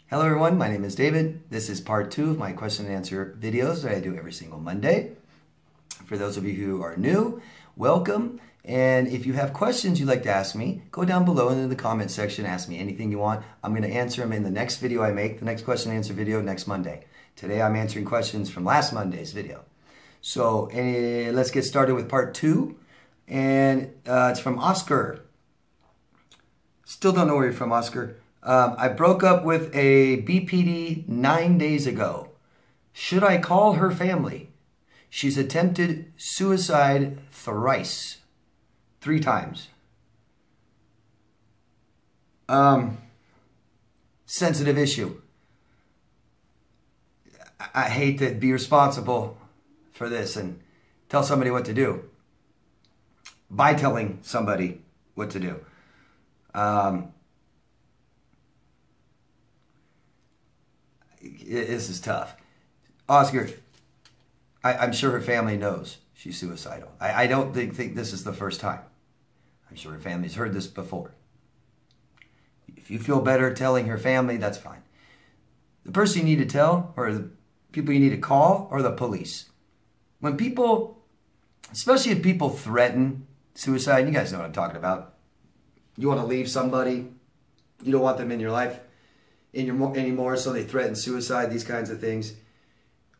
Hello everyone, my name is David. This is part 2 of my question and answer videos that I do every single Monday. For those of you who are new, welcome. And if you have questions you'd like to ask me, go down below in the comment section, ask me anything you want. I'm going to answer them in the next video I make, the next question and answer video next Monday. Today I'm answering questions from last Monday's video. So let's get started with part 2. And it's from Oscar. Still don't know where you're from, Oscar. I broke up with a BPD 9 days ago. Should I call her family? She's attempted suicide thrice. 3 times. Sensitive issue. I hate to be responsible for this and tell somebody what to do by telling somebody what to do. This is tough. Oscar, I'm sure her family knows she's suicidal. I don't think this is the first time. I'm sure her family's heard this before. If you feel better telling her family, that's fine. The person you need to tell, or the people you need to call, are the police. When people, especially if people threaten suicide, you guys know what I'm talking about. You want to leave somebody, you don't want them in your life anymore, so they threaten suicide, these kinds of things.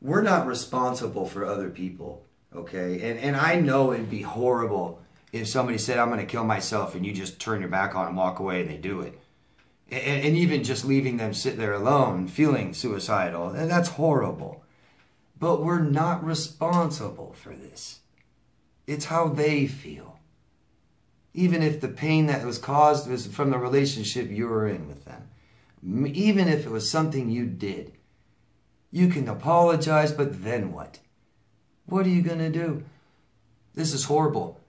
We're not responsible for other people, okay? And I know it'd be horrible if somebody said, I'm going to kill myself, and you just turn your back on and walk away, and they do it. And even just leaving them sit there alone, feeling suicidal, and that's horrible. But we're not responsible for this. It's how they feel. Even if the pain that was caused was from the relationship you were in with them. Even if it was something you did. You can apologize, but then what? What are you going to do? This is horrible.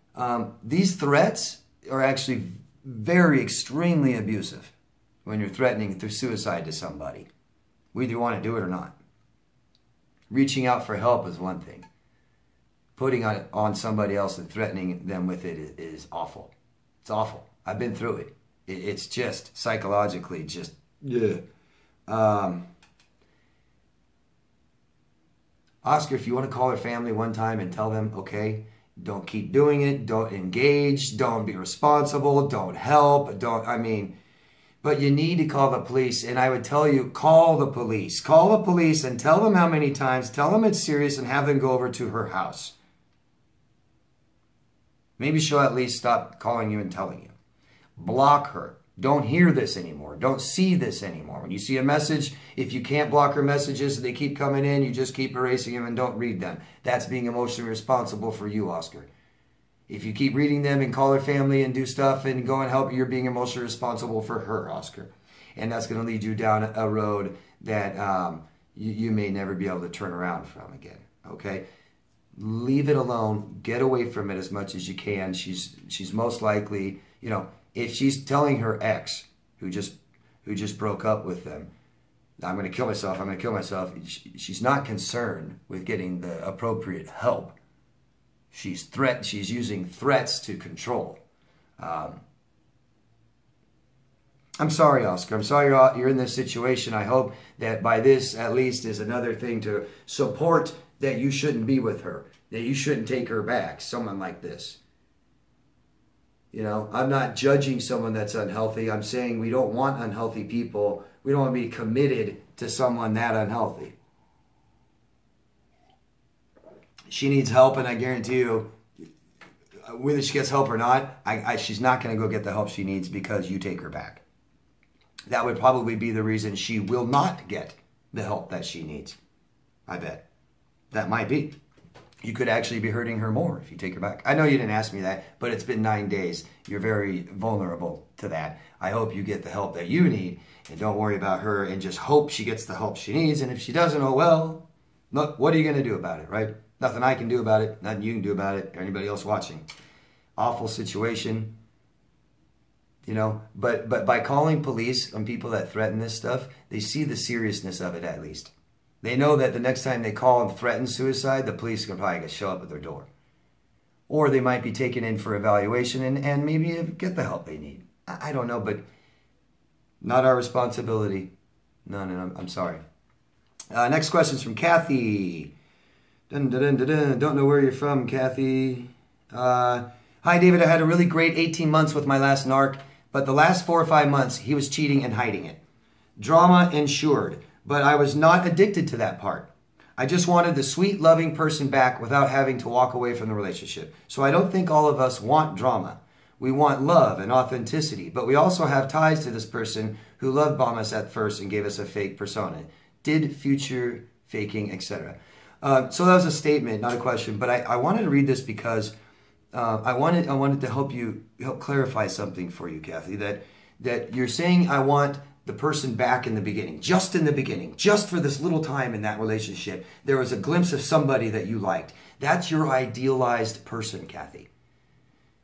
These threats are actually very extremely abusive when you're threatening through suicide to somebody, whether you want to do it or not. Reaching out for help is one thing. Putting it on somebody else and threatening them with it is awful. It's awful. I've been through it. It's just psychologically just, yeah. Oscar, if you want to call her family one time and tell them, okay, don't keep doing it, don't engage, don't be responsible, don't help, but you need to call the police. And I would tell you, call the police. Call the police and tell them how many times, tell them it's serious, and have them go over to her house. Maybe she'll at least stop calling you and telling you. Block her. Don't hear this anymore. Don't see this anymore. When you see a message, if you can't block her messages, they keep coming in, you just keep erasing them and don't read them. That's being emotionally responsible for you, Oscar. If you keep reading them and call her family and do stuff and go and help, you're being emotionally responsible for her, Oscar. And that's going to lead you down a road that you may never be able to turn around from again. Okay? Leave it alone. Get away from it as much as you can. She's most likely, if she's telling her ex, who just broke up with them, I'm going to kill myself, I'm going to kill myself, she's not concerned with getting the appropriate help. She's using threats to control. I'm sorry, Oscar. I'm sorry you're in this situation. I hope that by this, at least, is another thing to support that you shouldn't be with her, that you shouldn't take her back, someone like this. I'm not judging someone that's unhealthy. I'm saying we don't want unhealthy people. We don't want to be committed to someone that unhealthy. She needs help, and I guarantee you, whether she gets help or not, she's not going to go get the help she needs because you take her back. That would probably be the reason she will not get the help that she needs. I bet. That might be. You could actually be hurting her more if you take her back. I know you didn't ask me that, but it's been 9 days. You're very vulnerable to that. I hope you get the help that you need, and don't worry about her, and just hope she gets the help she needs. And if she doesn't, oh well, look, what are you going to do about it, right? Nothing I can do about it. Nothing you can do about it, or anybody else watching. Awful situation, But by calling police on people that threaten this stuff, they see the seriousness of it at least. They know that the next time they call and threaten suicide, the police can probably show up at their door. Or they might be taken in for evaluation and maybe get the help they need. I don't know, but not our responsibility. None, and I'm sorry. Next question is from Kathy. Dun, dun, dun, dun, dun. Don't know where you're from, Kathy. Hi, David. I had a really great 18 months with my last narc, but the last 4 or 5 months, he was cheating and hiding it. Drama ensured, but I was not addicted to that part. I just wanted the sweet, loving person back without having to walk away from the relationship. So I don't think all of us want drama. We want love and authenticity, but we also have ties to this person who love bombed us at first and gave us a fake persona. Did future faking, etc. So that was a statement, not a question. But I wanted to read this because I wanted to help clarify something for you, Kathy. That you're saying I want the person back in the beginning, just for this little time in that relationship. There was a glimpse of somebody that you liked. That's your idealized person, Kathy.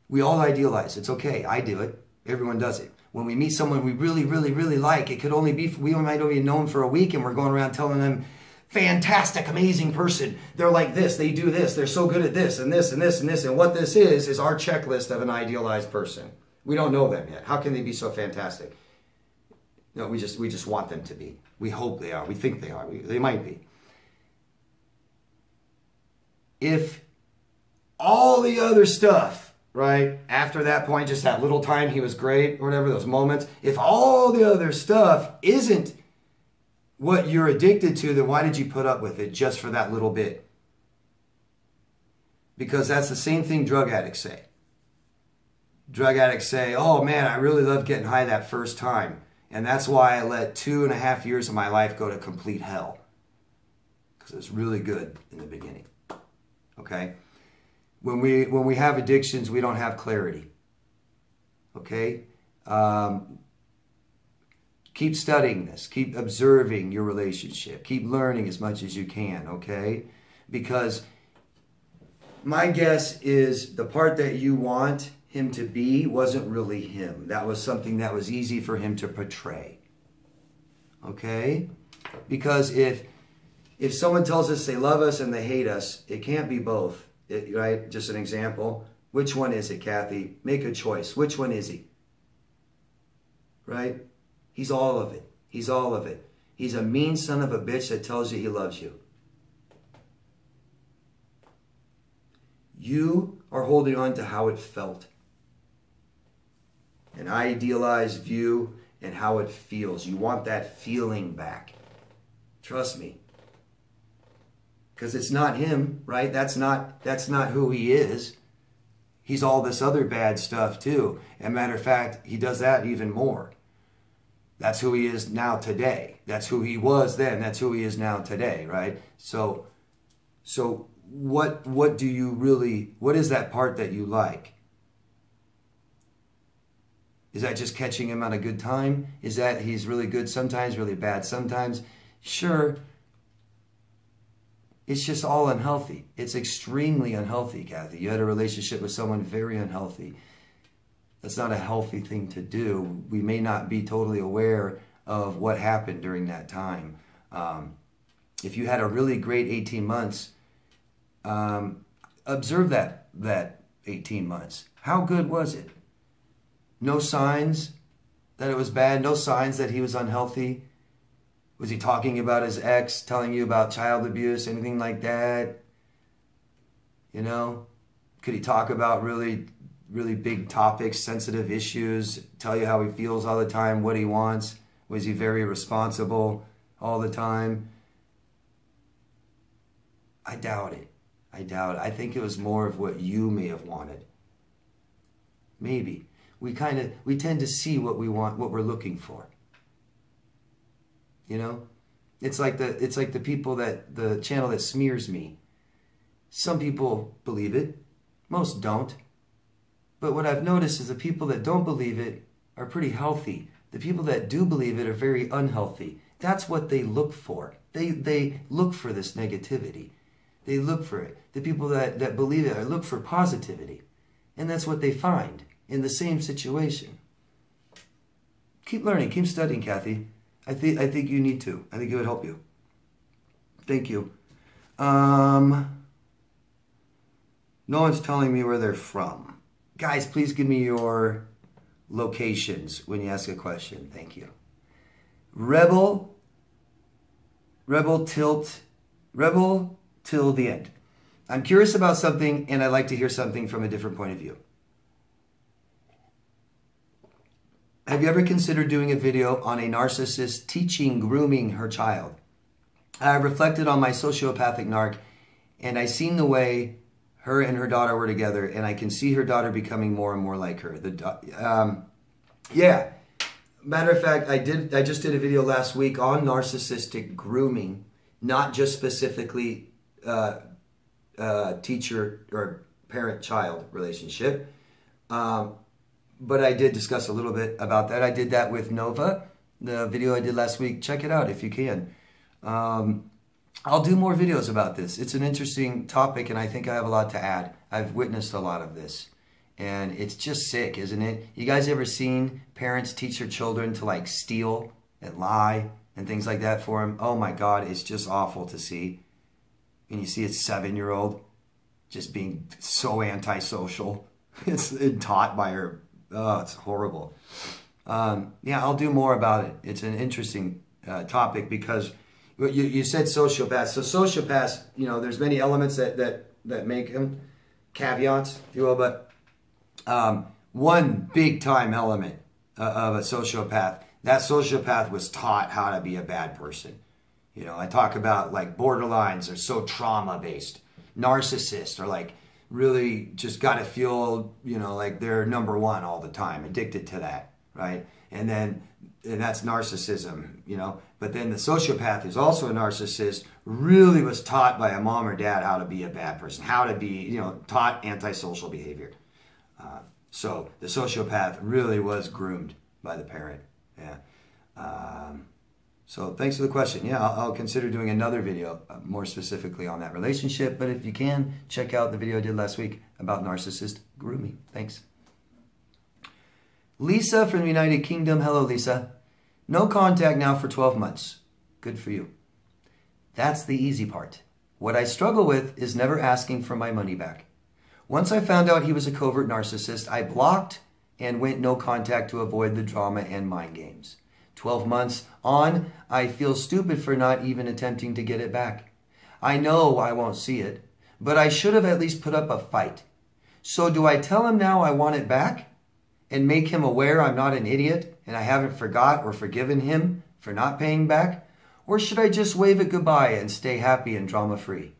We all idealize. It's okay. I do it. Everyone does it. When we meet someone we really, really, really like, it could only be, we might only know them for a week and we're going around telling them, fantastic, amazing person. They're like this, they do this, they're so good at this and this and this and this. And what this is our checklist of an idealized person. We don't know them yet. How can they be so fantastic? No, we just want them to be. We hope they are. We think they are. They might be. If all the other stuff, right, after that point, just that little time he was great, or whatever, those moments, if all the other stuff isn't what you're addicted to, then why did you put up with it just for that little bit? Because that's the same thing drug addicts say. Drug addicts say, oh man, I really loved getting high that first time. And that's why I let 2.5 years of my life go to complete hell. Because it was really good in the beginning. Okay? When we have addictions, we don't have clarity. Okay? Keep studying this. Keep observing your relationship. Keep learning as much as you can, okay? Because my guess is the part that you want him to be wasn't really him. That was something that was easy for him to portray. Okay? Because if someone tells us they love us and they hate us, it can't be both. Right? Just an example. Which one is it, Kathy? Make a choice. Which one is he? Right? He's all of it. He's all of it. He's a mean son of a bitch that tells you he loves you. You are holding on to how it felt. An idealized view and how it feels. You want that feeling back. Trust me. Because it's not him, right? That's not who he is. He's all this other bad stuff too. And matter of fact, he does that even more. That's who he is now today. That's who he was then. That's who he is now today, right? So what do you really, what is that part that you like? Is that just catching him on a good time? Is that he's really good sometimes, really bad sometimes? Sure. It's just all unhealthy. It's extremely unhealthy, Kathy. You had a relationship with someone very unhealthy. That's not a healthy thing to do. We may not be totally aware of what happened during that time. If you had a really great 18 months, observe that 18 months. How good was it? No signs that it was bad? No signs that he was unhealthy? Was he talking about his ex, telling you about child abuse, anything like that? You know? Could he talk about really, really big topics, sensitive issues, tell you how he feels all the time, what he wants? Was he very responsible all the time? I doubt it. I doubt it. I think it was more of what you may have wanted. Maybe. We tend to see what we want, what we're looking for. You know? It's like the people that, the channel that smears me. Some people believe it. Most don't. But what I've noticed is the people that don't believe it are pretty healthy. The people that do believe it are very unhealthy. That's what they look for. They look for this negativity. They look for it. The people that believe it look for positivity. And that's what they find in the same situation. Keep learning. Keep studying, Kathy. I think you need to. I think it would help you. Thank you. No one's telling me where they're from. Guys, please give me your locations when you ask a question. Thank you. Rebel Rebel till the end. I'm curious about something, and I'd like to hear something from a different point of view. Have you ever considered doing a video on a narcissist teaching grooming her child? I reflected on my sociopathic narc, and I seen the way her and her daughter were together, and I can see her daughter becoming more and more like her. Yeah. Matter of fact, I just did a video last week on narcissistic grooming, not just specifically teacher or parent-child relationship. But I did discuss a little bit about that. I did that with Nova, the video I did last week. Check it out if you can. I'll do more videos about this. It's an interesting topic, and I think I have a lot to add. I've witnessed a lot of this. And it's just sick, isn't it? You guys ever seen parents teach their children to like steal and lie and things like that for them? Oh my God, it's just awful to see. And you see a 7-year-old just being so antisocial. It's taught by her. Oh, it's horrible. Yeah, I'll do more about it. It's an interesting topic because you said sociopaths. So sociopaths, you know, there's many elements that make them caveats, if you will, but one big time element of a sociopath, that sociopath was taught how to be a bad person. You know, I talk about like borderlines are so trauma based. Narcissists are like really just got to feel, you know, like they're number one all the time, addicted to that, right? And that's narcissism, you know. But then the sociopath is also a narcissist, really was taught by a mom or dad how to be a bad person, how to be, you know, taught antisocial behavior. So the sociopath really was groomed by the parent. Yeah. So thanks for the question. Yeah, I'll consider doing another video more specifically on that relationship. But if you can, check out the video I did last week about narcissist grooming. Thanks. Lisa from the United Kingdom. Hello, Lisa. No contact now for 12 months. Good for you. That's the easy part. What I struggle with is never asking for my money back. Once I found out he was a covert narcissist, I blocked and went no contact to avoid the drama and mind games. 12 months on, I feel stupid for not even attempting to get it back. I know I won't see it, but I should have at least put up a fight. So do I tell him now I want it back and make him aware I'm not an idiot and I haven't forgot or forgiven him for not paying back? Or should I just wave it goodbye and stay happy and drama-free?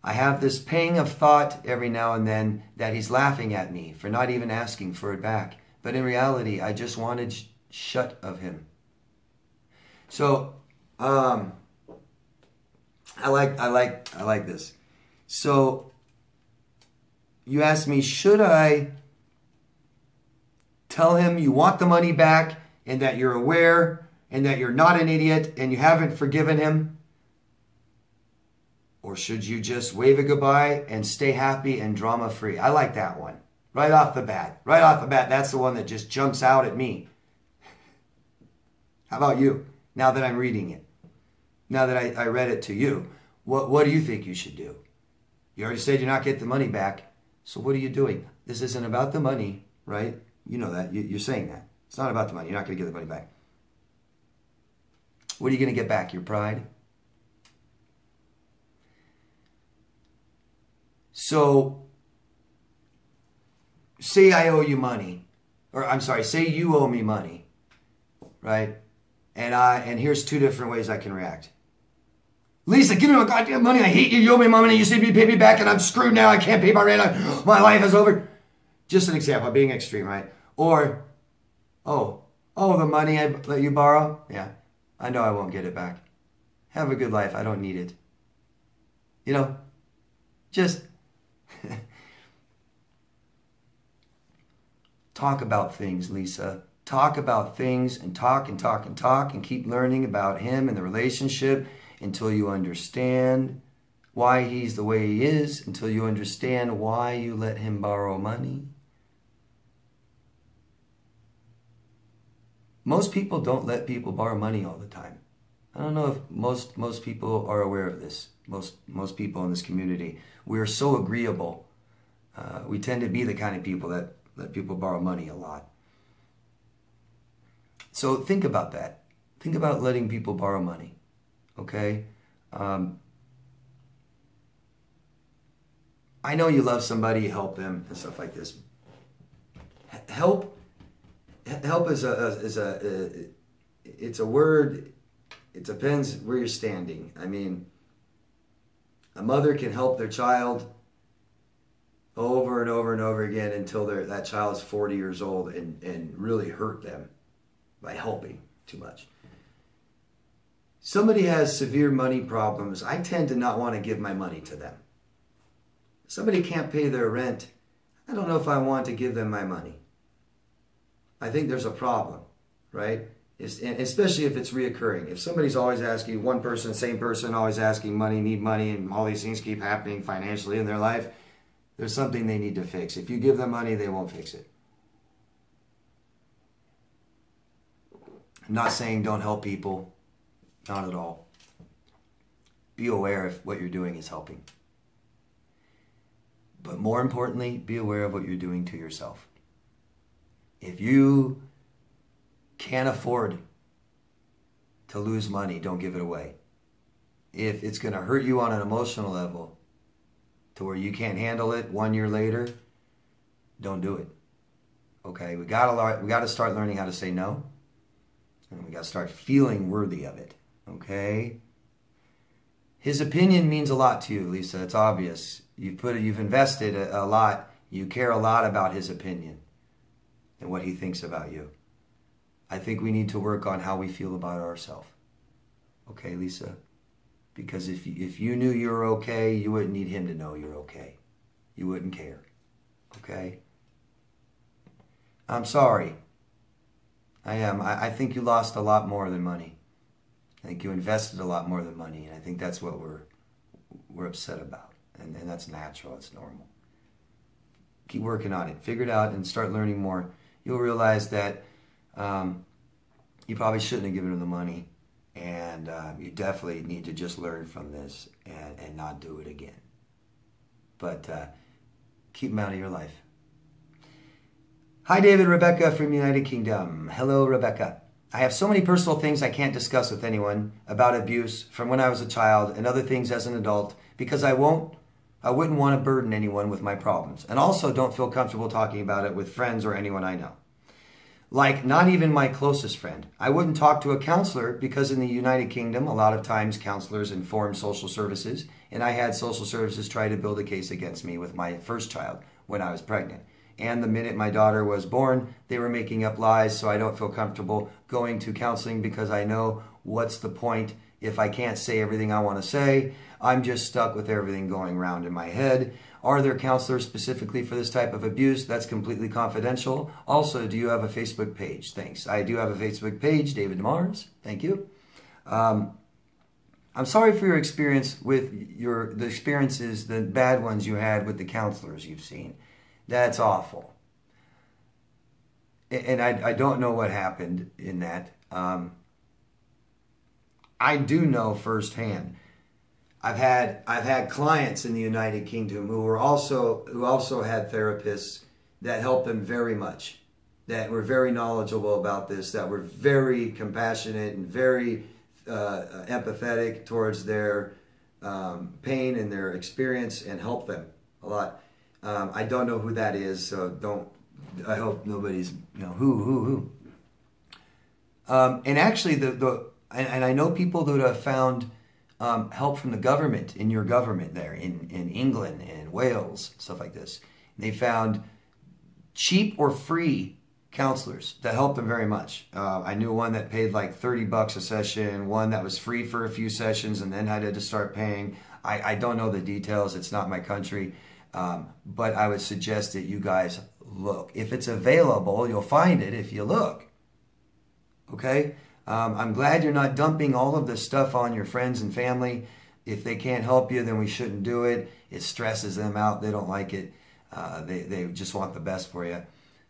I have this pang of thought every now and then that he's laughing at me for not even asking for it back. But in reality, I just wanted shut of him. So, I like this. So, you asked me, should I tell him you want the money back and that you're aware and that you're not an idiot and you haven't forgiven him? Or should you just wave it goodbye and stay happy and drama-free? I like that one. Right off the bat. Right off the bat, that's the one that just jumps out at me. How about you? Now that I'm reading it. Now that I read it to you. What do you think you should do? You already said you're not getting the money back. So what are you doing? This isn't about the money, right? You know that. You're saying that. It's not about the money. You're not going to get the money back. What are you going to get back? Your pride? So, say I owe you money, or I'm sorry, say you owe me money, right? And here's two different ways I can react. Lisa, give me my goddamn money. I hate you. You owe me money. You said you pay me back, and I'm screwed now. I can't pay my rent. My life is over. Just an example, being extreme, right? Or, the money I let you borrow? Yeah, I know I won't get it back. Have a good life. I don't need it. You know, just... Talk about things, Lisa. Talk about things and talk and talk and talk and keep learning about him and the relationship until you understand why he's the way he is, until you understand why you let him borrow money. Most people don't let people borrow money all the time. I don't know if most people are aware of this. Most people in this community. We're so agreeable. We tend to be the kind of people that let people borrow money a lot. So think about that. Think about letting people borrow money. Okay? I know you love somebody, help them, and stuff like this. Help is it's a word. It depends where you're standing. I mean, a mother can help their child over and over and over again until that child is 40 years old and really hurt them by helping too much. Somebody has severe money problems. I tend to not want to give my money to them. Somebody can't pay their rent. I don't know if I want to give them my money. I think there's a problem, right? Especially if it's reoccurring. If somebody's always asking, one person, same person, always asking money, need money, and all these things keep happening financially in their life, there's something they need to fix. If you give them money, they won't fix it. I'm not saying don't help people. Not at all. Be aware if what you're doing is helping. But more importantly, be aware of what you're doing to yourself. If you can't afford to lose money, don't give it away. If it's going to hurt you on an emotional level to where you can't handle it 1 year later, don't do it. Okay, we got to start learning how to say no, and we got to start feeling worthy of it. Okay? His opinion means a lot to you, Lisa. It's obvious. You've invested a lot. You care a lot about his opinion and what he thinks about you. I think we need to work on how we feel about ourselves. Okay, Lisa? Because if you knew you were okay, you wouldn't need him to know you're okay. You wouldn't care. Okay? I'm sorry. I am. I think you lost a lot more than money. I think you invested a lot more than money, and I think that's what we're upset about. And that's natural. It's normal. Keep working on it. Figure it out and start learning more. You'll realize that you probably shouldn't have given him the money, and you definitely need to just learn from this and not do it again. But keep him out of your life. Hi, David. Rebecca from United Kingdom. Hello, Rebecca. I have so many personal things I can't discuss with anyone about abuse from when I was a child and other things as an adult because I wouldn't want to burden anyone with my problems, and also don't feel comfortable talking about it with friends or anyone I know. Like, not even my closest friend. I wouldn't talk to a counselor because in the United Kingdom, a lot of times counselors inform social services, and I had social services try to build a case against me with my first child when I was pregnant. And the minute my daughter was born, they were making up lies, so I don't feel comfortable going to counseling because I know what's the point if I can't say everything I want to say. I'm just stuck with everything going around in my head. Are there counselors specifically for this type of abuse? That's completely confidential. Also, do you have a Facebook page? Thanks. I do have a Facebook page, David Mars. Thank you. I'm sorry for your experience with the experiences, the bad ones you had with the counselors you've seen. That's awful. And I don't know what happened in that. I do know firsthand. I've had clients in the United Kingdom who also had therapists that helped them very much, that were very knowledgeable about this, that were very compassionate and very empathetic towards their pain and their experience and helped them a lot. I don't know who that is, so I hope nobody's, who. And actually, and I know people that have found help from the government, in your government there, in England and Wales, stuff like this. They found cheap or free counselors that helped them very much. I knew one that paid like $30 a session, one that was free for a few sessions and then had to start paying. I don't know the details. It's not my country. But I would suggest that you guys look. If it's available, you'll find it if you look. Okay? I'm glad you're not dumping all of this stuff on your friends and family. If they can't help you, then we shouldn't do it. It stresses them out. They don't like it. They just want the best for you.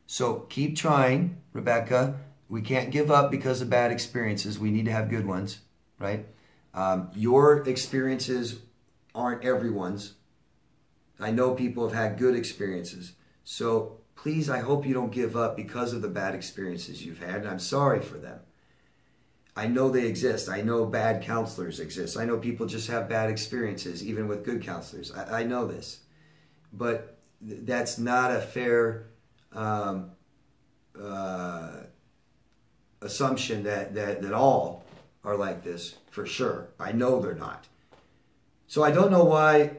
So keep trying, Rebecca. We can't give up because of bad experiences. We need to have good ones, right? Your experiences aren't everyone's. I know people have had good experiences. So please, I hope you don't give up because of the bad experiences you've had. And I'm sorry for them. I know they exist. I know bad counselors exist. I know people just have bad experiences, even with good counselors. I know this. But that's not a fair assumption that all are like this, for sure. I know they're not. So I don't know why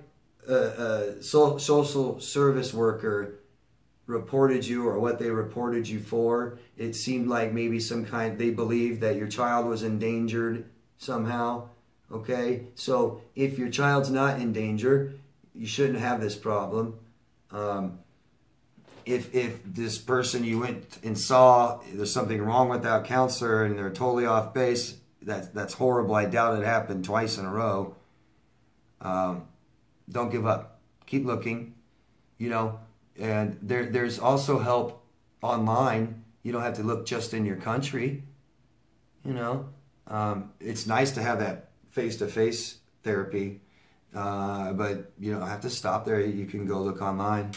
a social service worker reported you, or what they reported you for. It seemed like maybe they believed that your child was endangered somehow. Okay, so if your child's not in danger, you shouldn't have this problem. If this person you went and saw, there's something wrong with that counselor and they're totally off base, that's horrible. I doubt it happened twice in a row. Don't give up. Keep looking, and there's also help online. You don't have to look just in your country. It's nice to have that face-to-face therapy, but you don't have to stop there. You can go look online.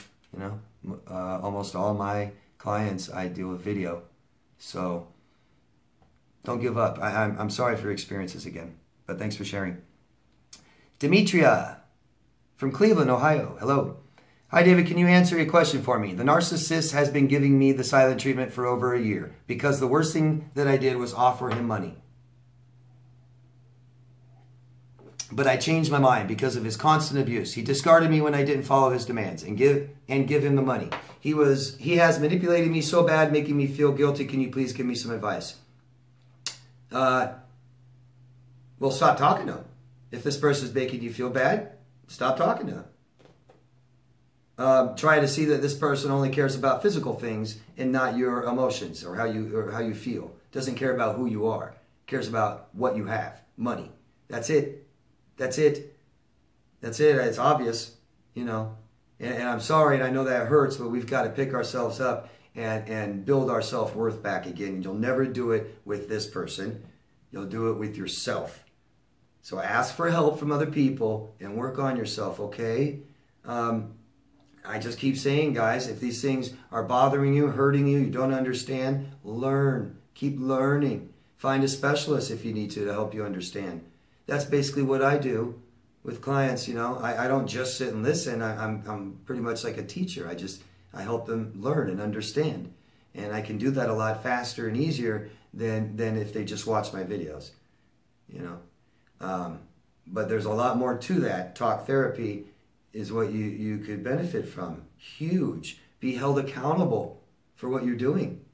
Almost all my clients I deal with video, so don't give up. I'm sorry for your experiences again, but thanks for sharing. Demetria from Cleveland, Ohio. Hello. Hi, David. Can you answer a question for me? The narcissist has been giving me the silent treatment for over a year because the worst thing that I did was offer him money. But I changed my mind because of his constant abuse. He discarded me when I didn't follow his demands and give him the money. He has manipulated me so bad, making me feel guilty. Can you please give me some advice? Well, stop talking to him. If this person's making you feel bad, stop talking to him. Try to see that this person only cares about physical things and not your emotions or how you feel. Doesn't care about who you are. Cares about what you have. Money. That's it. That's it. That's it. It's obvious, And I'm sorry, and I know that hurts, but we've got to pick ourselves up and build our self-worth back again. You'll never do it with this person. You'll do it with yourself. So ask for help from other people and work on yourself, okay? I just keep saying, guys, if these things are bothering you, hurting you, you don't understand, learn. Keep learning. Find a specialist if you need to help you understand. That's basically what I do with clients, I don't just sit and listen. I'm pretty much like a teacher. I help them learn and understand. And I can do that a lot faster and easier than if they just watch my videos, But there's a lot more to that. Talk therapy is what you could benefit from. Huge. Be held accountable for what you're doing,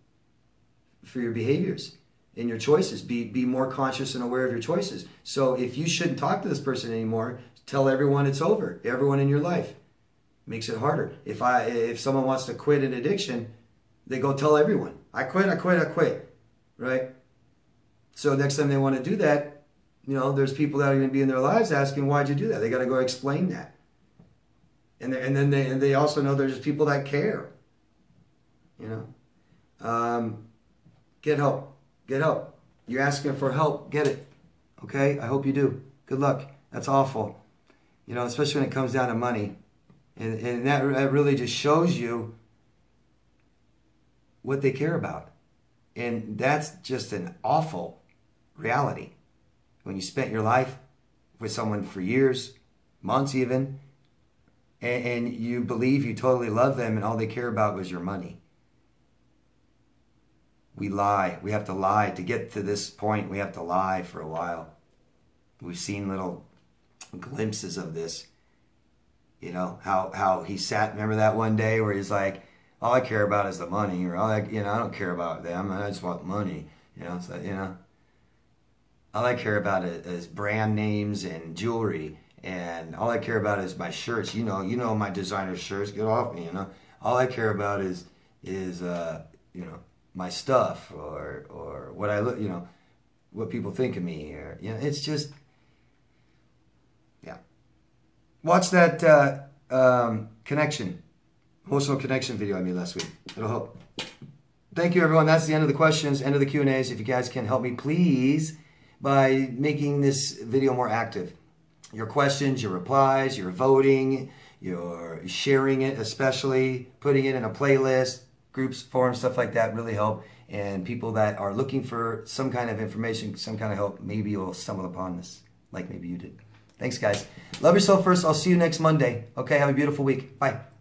for your behaviors and your choices. Be more conscious and aware of your choices. So if you shouldn't talk to this person anymore, tell everyone it's over. Everyone in your life. Makes it harder. If someone wants to quit an addiction, they go tell everyone. I quit. Right? So next time they want to do that, there's people that are going to be in their lives asking, why'd you do that? They got to go explain that. And then they also know there's people that care. Get help. Get help. You're asking for help. Get it. Okay? I hope you do. Good luck. That's awful. Especially when it comes down to money. And that really just shows you what they care about. And that's just an awful reality. When you spent your life with someone for years, months even, and you believe you totally love them and all they care about was your money. We lie. We have to lie. To get to this point, we have to lie for a while. We've seen little glimpses of this. How he sat, remember that one day where he's like, all I care about is the money, or I don't care about them, I just want money. All I care about is brand names and jewelry, and all I care about is my shirts. My designer shirts, get off me, All I care about is my stuff or what I look, what people think of me, or it's just, yeah. Watch that emotional connection video I made last week. It'll help. Thank you, everyone. That's the end of the questions, end of the Q&As. If you guys can help me, please, by making this video more active. Your questions, your replies, your voting, your sharing it, especially putting it in a playlist, groups, forums, stuff like that really help. And people that are looking for some kind of information, some kind of help, maybe you'll stumble upon this, like maybe you did. Thanks, guys. Love yourself first. I'll see you next Monday. Okay, have a beautiful week. Bye.